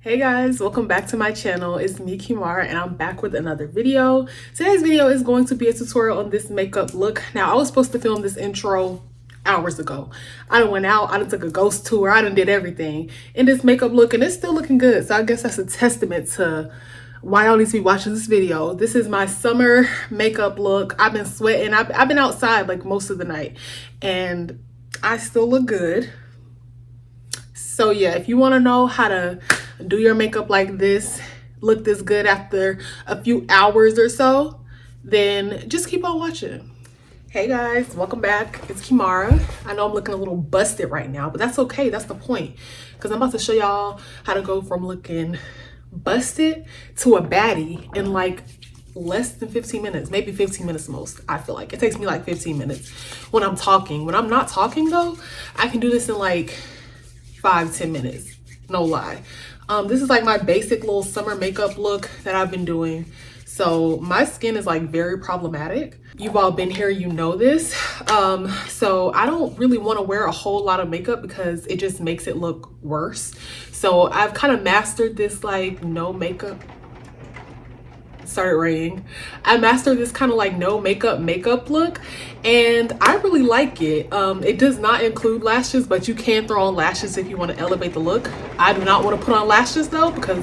Hey guys, welcome back to my channel. It's me, Kimara, and I'm back with another video. Today's video is going to be a tutorial on this makeup look. Now, I was supposed to film this intro hours ago. I done went out, I done took a ghost tour, I done did everything in this makeup look, and it's still looking good. So I guess that's a testament to why y'all need to be watching this video. This is my summer makeup look. I've been sweating. I've been outside like most of the night, and I still look good. So yeah, if you want to know how to do your makeup like this, look this good after a few hours or so, then just keep on watching. Hey guys, welcome back. It's Kimara. I know I'm looking a little busted right now, but that's okay. That's the point, because I'm about to show y'all how to go from looking busted to a baddie in like less than 15 minutes, maybe 15 minutes most. I feel like it takes me like 15 minutes when I'm talking. When I'm not talking though, I can do this in like 5-10 minutes, no lie. This is like my basic little summer makeup look that I've been doing. So my skin is like very problematic. You've all been here, you know this. So I don't really want to wear a whole lot of makeup because it just makes it look worse. So I've kind of mastered this like no makeup. Started raining. I mastered this kind of like no makeup look, and I really like it. It does not include lashes, but you can throw on lashes if you want to elevate the look. I do not want to put on lashes though, because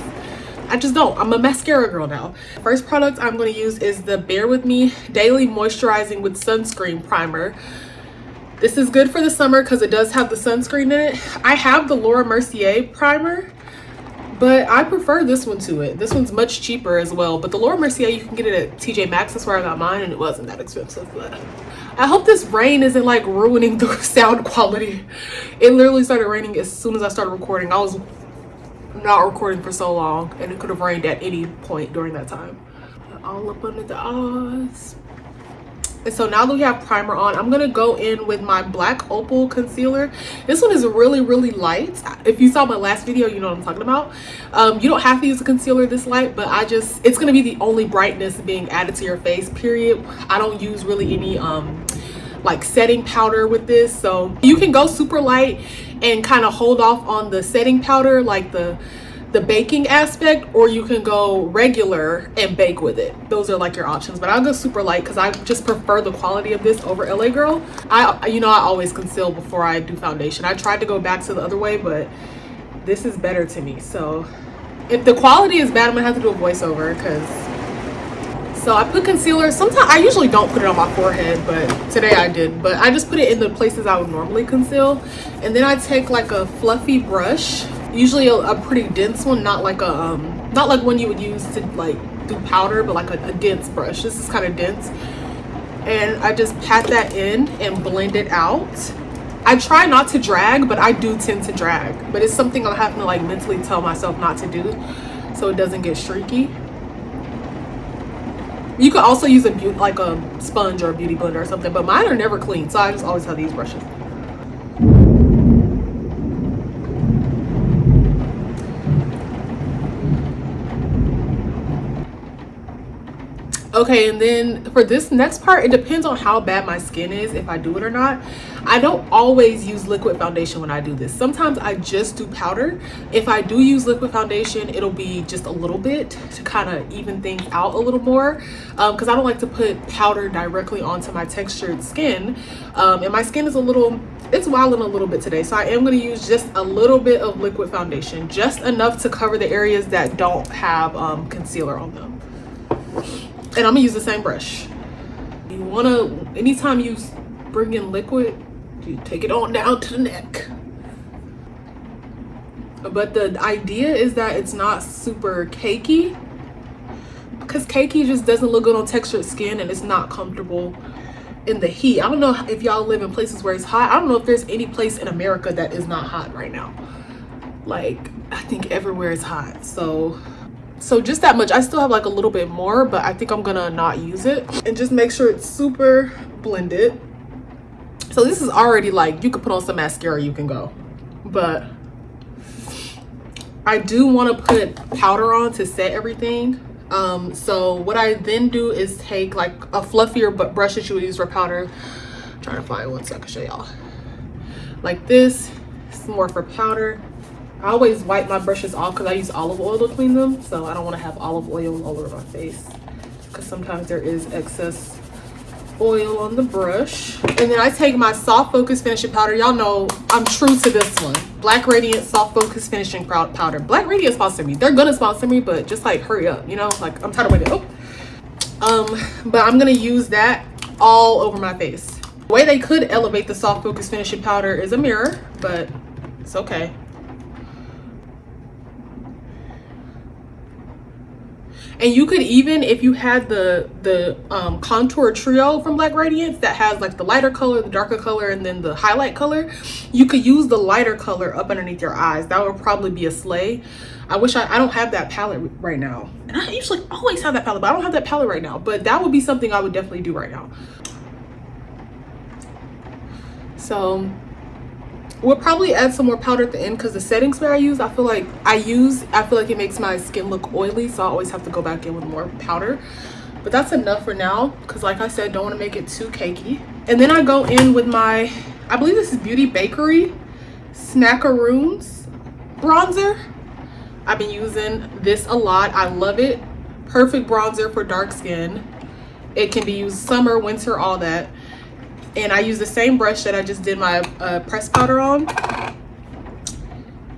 I just don't. I'm a mascara girl now. First product I'm going to use is the Bare With Me Daily Moisturizing with Sunscreen Primer. This is good for the summer because it does have the sunscreen in it. I have the Laura Mercier primer, but I prefer this one to it. This one's much cheaper as well. But the Laura Mercier, you can get it at TJ Maxx. That's where I got mine, and it wasn't that expensive. But I hope this rain isn't like ruining the sound quality. It literally started raining as soon as I started recording. I was not recording for so long, and it could have rained at any point during that time. All up under the eyes. And so now that we have primer on, I'm gonna go in with my Black Opal concealer. This one is really light. If you saw my last video, you know what I'm talking about. You don't have to use a concealer this light, but it's gonna be the only brightness being added to your face, period. I don't use really any like setting powder with this, so you can go super light and kind of hold off on the setting powder, like the baking aspect, or you can go regular and bake with it. Those are like your options, but I'll go super light because I just prefer the quality of this over LA Girl. I always conceal before I do foundation. I tried to go back to the other way, but this is better to me. So if the quality is bad, I'm gonna have to do a voiceover. So I put concealer. Sometimes I usually don't put it on my forehead, but today I did. But I just put it in the places I would normally conceal, and then I take like a fluffy brush, usually a pretty dense one, not like one you would use to like do powder, but like a dense brush. This is kind of dense, and I just pat that in and blend it out. I try not to drag, but I do tend to drag. But it's something I'm having to like mentally tell myself not to do, so it doesn't get streaky. You could also use like a sponge or a beauty blender or something, but mine are never clean, so I just always have these brushes. Okay, and then for this next part, it depends on how bad my skin is, if I do it or not. I don't always use liquid foundation when I do this. Sometimes I just do powder. If I do use liquid foundation, it'll be just a little bit to kind of even things out a little more, because I don't like to put powder directly onto my textured skin. And my skin is it's wilding a little bit today, so I am going to use just a little bit of liquid foundation, just enough to cover the areas that don't have concealer on them. And I'm gonna use the same brush. You wanna, anytime you bring in liquid, you take it on down to the neck. But the idea is that it's not super cakey, because cakey just doesn't look good on textured skin, and it's not comfortable in the heat. I don't know if y'all live in places where it's hot. I don't know if there's any place in America that is not hot right now. Like, I think everywhere is hot. So just that much. I still have like a little bit more, but I think I'm gonna not use it, and just make sure it's super blended. So this is already like, you could put on some mascara, you can go. But I do want to put powder on to set everything. So what I then do is take like a fluffier brush that you would use for powder. I'm trying to find one so I can show y'all. Like this, it's more for powder. I always wipe my brushes off because I use olive oil to clean them, so I don't want to have olive oil all over my face because sometimes there is excess oil on the brush. And then I take my Soft Focus finishing powder. Y'all know I'm true to this one. Black Radiant Soft Focus finishing powder. Black Radiant sponsor me. They're gonna sponsor me, but just like hurry up, you know, like I'm tired of waiting. But I'm gonna use that all over my face. The way they could elevate the Soft Focus finishing powder is a mirror, but it's okay. And you could even, if you had the contour trio from Black Radiance that has like the lighter color, the darker color, and then the highlight color, you could use the lighter color up underneath your eyes. That would probably be a slay. I wish I don't have that palette right now. And I usually always have that palette, but I don't have that palette right now. But that would be something I would definitely do right now. So we'll probably add some more powder at the end because the setting spray I feel like it makes my skin look oily, so I always have to go back in with more powder. But that's enough for now because, like I said, don't want to make it too cakey. And then I go in with my, I believe this is Beauty Bakery Snackaroons bronzer. I've been using this a lot. I love it. Perfect bronzer for dark skin. It can be used summer, winter, all that. And I use the same brush that I just did my pressed powder on.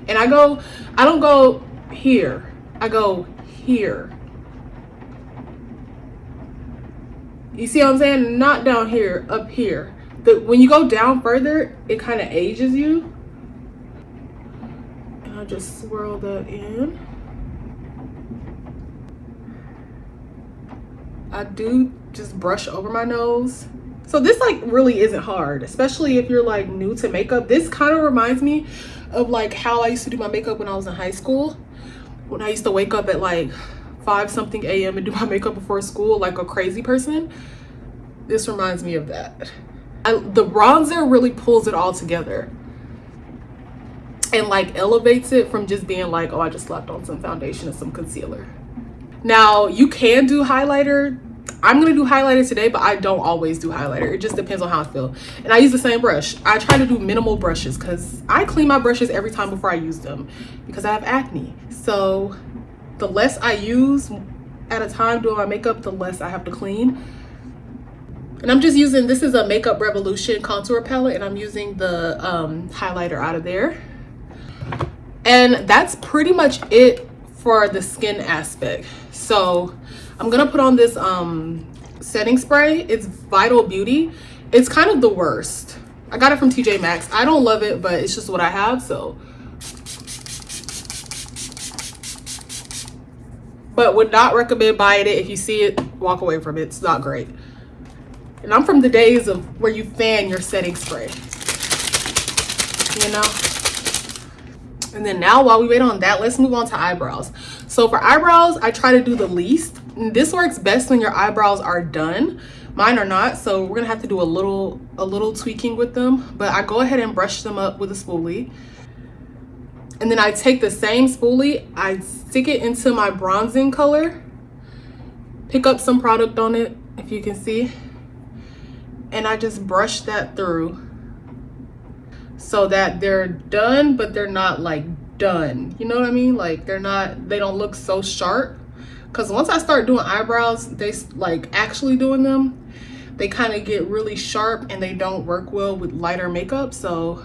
And I don't go here. I go here. You see what I'm saying? Not down here, up here. When you go down further, it kind of ages you. And I just swirl that in. I do just brush over my nose. So this like really isn't hard, especially if you're like new to makeup. This kind of reminds me of like how I used to do my makeup when I was in high school. When I used to wake up at like 5-something a.m. and do my makeup before school like a crazy person. This reminds me of that. The bronzer really pulls it all together and like elevates it from just being like, oh, I just slapped on some foundation and some concealer. Now you can do highlighter. I'm gonna do highlighter today, but I don't always do highlighter. It just depends on how I feel. And I use the same brush. I try to do minimal brushes because I clean my brushes every time before I use them because I have acne. So the less I use at a time doing my makeup, the less I have to clean. And I'm just using, this is a Makeup Revolution contour palette, and I'm using the highlighter out of there. And that's pretty much it for the skin aspect. So I'm gonna put on this setting spray. It's Vital Beauty. It's kind of the worst. I got it from TJ Maxx. I don't love it, but it's just what I have, so. But would not recommend buying it. If you see it, walk away from it. It's not great. And I'm from the days of where you fan your setting spray, you know? And then now while we wait on that, let's move on to eyebrows. So for eyebrows, I try to do the least. And this works best when your eyebrows are done. Mine are not, so we're gonna have to do a little tweaking with them. But I go ahead and brush them up with a spoolie. And then I take the same spoolie, I stick it into my bronzing color, pick up some product on it, if you can see, and I just brush that through so that they're done, but they're not like done. You know what I mean? Like they don't look so sharp. Because once I start doing eyebrows, they like actually doing them, they kind of get really sharp and they don't work well with lighter makeup. So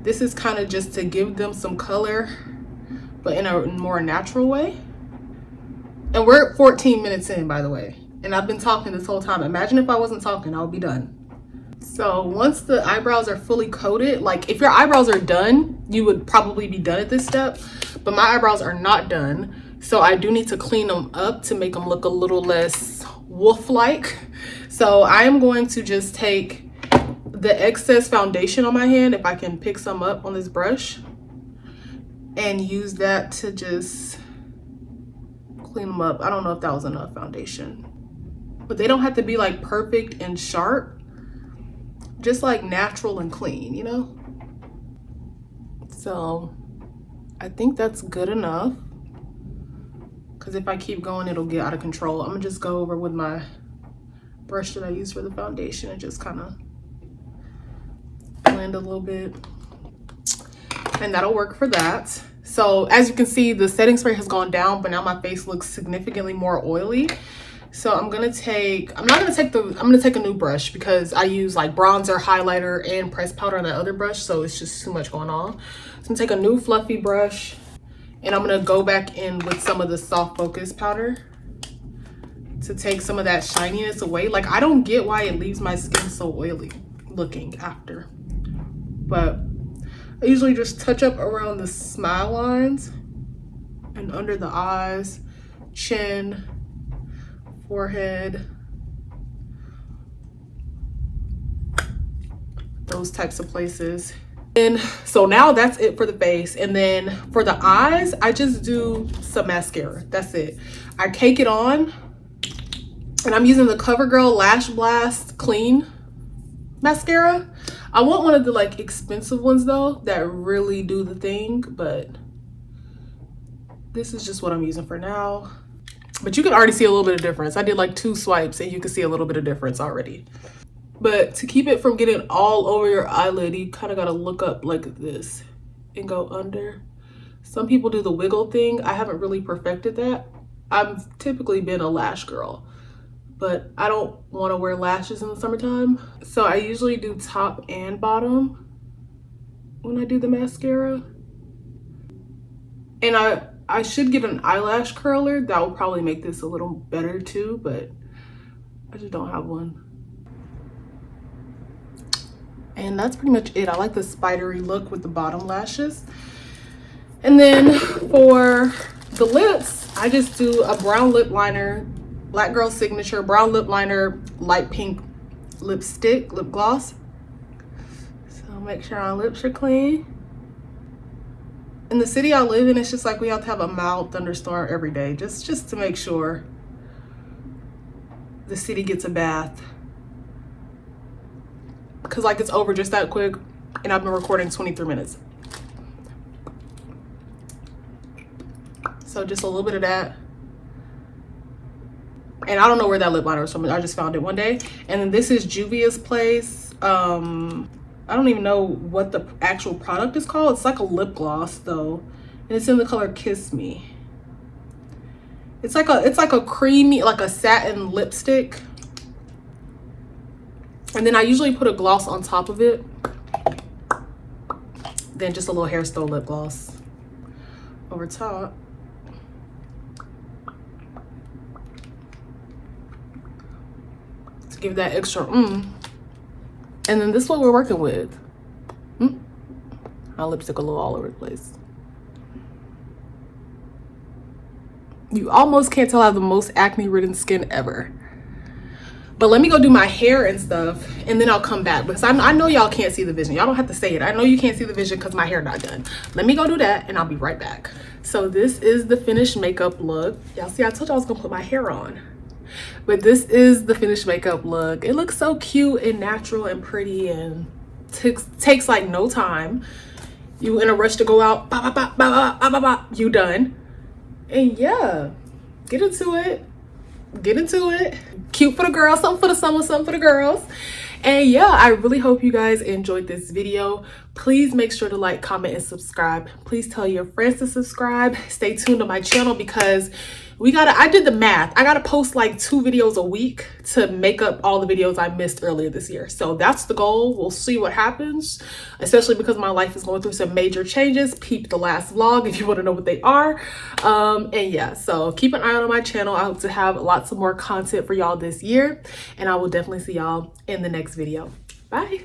this is kind of just to give them some color, but in a more natural way. And we're at 14 minutes in, by the way. And I've been talking this whole time. Imagine if I wasn't talking, I would be done. So once the eyebrows are fully coated, like if your eyebrows are done, you would probably be done at this step. But my eyebrows are not done. So I do need to clean them up to make them look a little less wolf-like. So I am going to just take the excess foundation on my hand, if I can pick some up on this brush, and use that to just clean them up. I don't know if that was enough foundation, but they don't have to be like perfect and sharp, just like natural and clean, you know? So I think that's good enough, because if I keep going, it'll get out of control. I'm gonna just go over with my brush that I use for the foundation and just kind of blend a little bit. and that'll work for that. So as you can see, the setting spray has gone down, but now my face looks significantly more oily. So I'm gonna take a new brush because I use like bronzer, highlighter, and pressed powder on that other brush, so it's just too much going on. So I'm gonna take a new fluffy brush, and I'm gonna go back in with some of the soft focus powder to take some of that shininess away. Like, I don't get why it leaves my skin so oily looking after, but I usually just touch up around the smile lines and under the eyes, chin, forehead, those types of places. And so now that's it for the face. And then for the eyes, I just do some mascara. That's it. I cake it on, and I'm using the CoverGirl Lash Blast Clean mascara. I want one of the like expensive ones though that really do the thing, but this is just what I'm using for now. But you can already see a little bit of difference. I did like 2 swipes and you can see a little bit of difference already. But to keep it from getting all over your eyelid, you kind of got to look up like this and go under. Some people do the wiggle thing. I haven't really perfected that. I've typically been a lash girl, but I don't want to wear lashes in the summertime. So I usually do top and bottom when I do the mascara. And I should get an eyelash curler. That will probably make this a little better too, but I just don't have one. And that's pretty much it. I like the spidery look with the bottom lashes. And then for the lips, I just do a brown lip liner, Black Girl Signature brown lip liner, light pink lipstick, lip gloss. So make sure our lips are clean. In the city I live in, it's just like we have to have a mild thunderstorm every day just to make sure the city gets a bath. Because like it's over just that quick, and I've been recording 23 minutes. So just a little bit of that. And I don't know where that lip liner was from. I just found it one day. And then this is Juvia's Place. I don't even know what the actual product is called. It's like a lip gloss though. And it's in the color Kiss Me. It's like a creamy, like a satin lipstick. And then I usually put a gloss on top of it. Then just a little Hair Store lip gloss over top. To give that extra And then this is what we're working with. My lipstick a little all over the place. You almost can't tell I have the most acne-ridden skin ever. But let me go do my hair and stuff, and then I'll come back, because I know y'all can't see the vision. Y'all don't have to say it. I know you can't see the vision because my hair not done. Let me go do that, and I'll be right back. So this is the finished makeup look. Y'all see, I told y'all I was gonna put my hair on. But this is the finished makeup look. It looks so cute and natural and pretty, and takes like no time. You in a rush to go out, you done. And yeah, get into it. Cute for the girls, something for the summer, something for the girls. And yeah, I really hope you guys enjoyed this video. Please make sure to like, comment, and subscribe. Please tell your friends to subscribe. Stay tuned to my channel because I did the math. I gotta post like 2 videos a week to make up all the videos I missed earlier this year. So that's the goal. We'll see what happens, especially because my life is going through some major changes. Peep the last vlog if you want to know what they are. And yeah, so keep an eye on my channel. I hope to have lots of more content for y'all this year, and I will definitely see y'all in the next video. Bye.